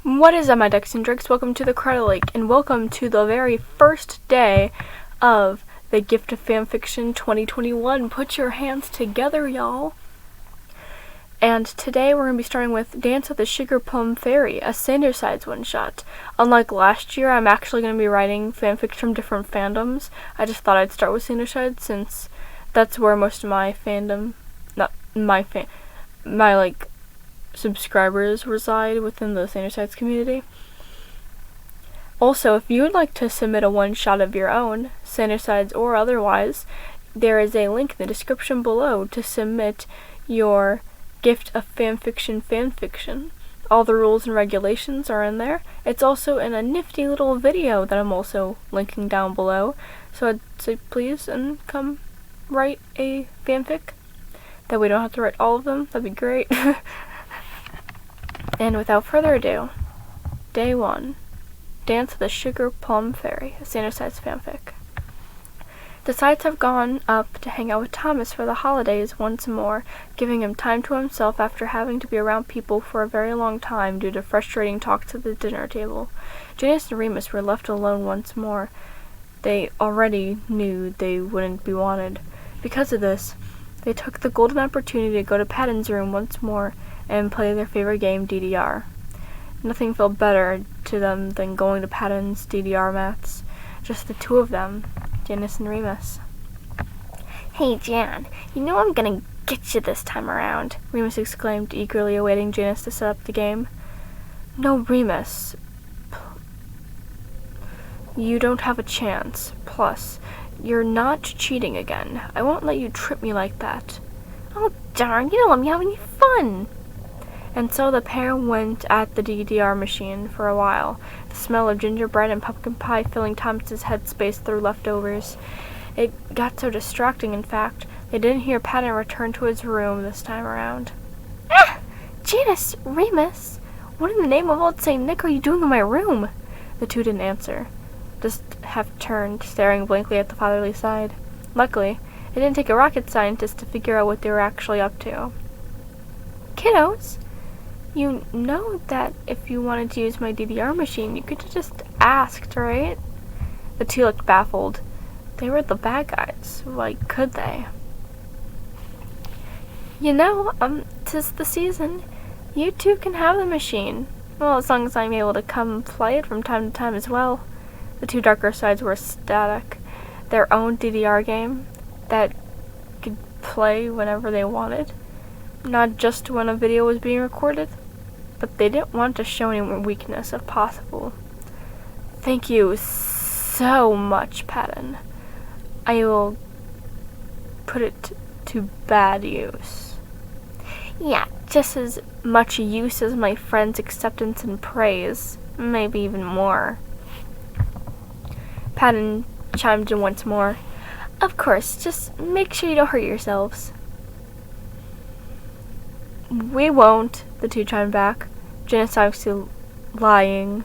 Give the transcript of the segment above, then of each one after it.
What is up, my ducks and drakes? Welcome to the Credit Lake, and welcome to the very first day of the Gift of Fanfiction 2021. Put your hands together, y'all. And today we're going to be starting with Dance with the Sugar Plum Fairy, a Sandersides one-shot. Unlike last year, I'm actually going to be writing fanfics from different fandoms. I just thought I'd start with Sandersides since that's where most of my fandom, my subscribers reside within the Sandersides community. Also, if you would like to submit a one-shot of your own, Sandersides or otherwise, there is a link in the description below to submit your Gift of fanfiction. All the rules and regulations are in there. It's also in a nifty little video that I'm also linking down below. So I'd say please and come write a fanfic. That we don't have to write all of them. That'd be great. And without further ado, Day 1. Dance with the Sugar Plum Fairy, a Sandersides fanfic. The sides have gone up to hang out with Thomas for the holidays once more, giving him time to himself after having to be around people for a very long time due to frustrating talks at the dinner table. Janice and Remus were left alone once more. They already knew they wouldn't be wanted. Because of this, they took the golden opportunity to go to Patton's room once more and play their favorite game, DDR. Nothing felt better to them than going to Patton's DDR mats. Just the two of them, Janice and Remus. Hey, Jan, you know I'm gonna get you this time around, Remus exclaimed, eagerly awaiting Janice to set up the game. No, Remus. You don't have a chance. Plus, you're not cheating again. I won't let you trip me like that. Oh, darn, you don't let me have any fun. And so the pair went at the DDR machine for a while, the smell of gingerbread and pumpkin pie filling Thomas's headspace through leftovers. It got so distracting, in fact, they didn't hear Patton return to his room this time around. Ah! Janice, Remus, what in the name of old St. Nick are you doing in my room? The two didn't answer, just half turned, staring blankly at the fatherly side. Luckily, it didn't take a rocket scientist to figure out what they were actually up to. Kiddos, you know that if you wanted to use my DDR machine, you could have just asked, right? The two looked baffled. They were the bad guys. Why could they? You know, 'tis the season. You two can have the machine. Well, as long as I'm able to come play it from time to time as well. The two darker sides were ecstatic. Their own DDR game that could play whenever they wanted. Not just when a video was being recorded, but they didn't want to show any weakness if possible. Thank you so much, Patton. I will put it to bad use. Yeah, just as much use as my friend's acceptance and praise. Maybe even more. Patton chimed in once more. Of course, just make sure you don't hurt yourselves. We won't, the two chimed back. Janice obviously lying,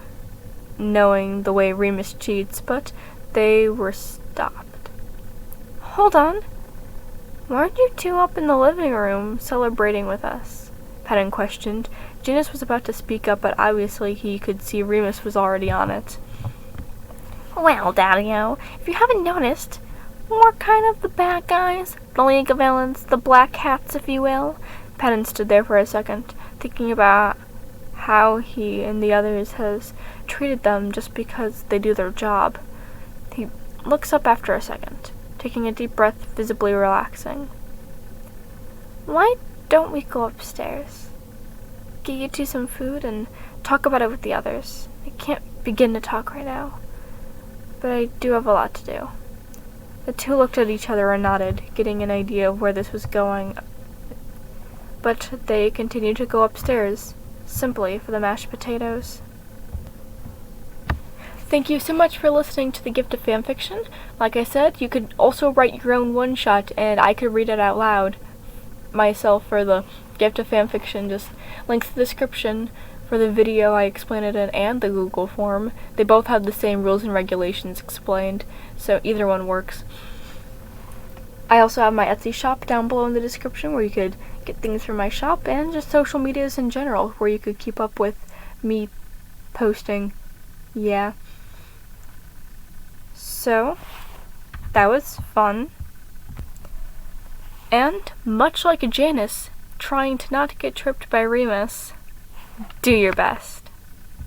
knowing the way Remus cheats, but they were stopped. Hold on. Weren't you two up in the living room celebrating with us? Patton questioned. Janice was about to speak up, but obviously he could see Remus was already on it. Well, Daddy-o, if you haven't noticed, we're kind of the bad guys, the League of Villains, the Black Hats, if you will. Patton stood there for a second, thinking about how he and the others has treated them just because they do their job. He looks up after a second, taking a deep breath, visibly relaxing. Why don't we go upstairs? Get you two some food and talk about it with the others. I can't begin to talk right now, but I do have a lot to do. The two looked at each other and nodded, getting an idea of where this was going. But they continued to go upstairs, simply for the mashed potatoes. Thank you so much for listening to the Gift of Fanfiction. Like I said, you could also write your own one-shot, and I could read it out loud myself for the Gift of Fanfiction. Just links in the description for the video I explain it in and the Google form. They both have the same rules and regulations explained, so either one works. I also have my Etsy shop down below in the description where you could get things from my shop, and just social medias in general where you could keep up with me posting. Yeah. So, that was fun. And, much like Janice trying to not get tripped by Remus, do your best.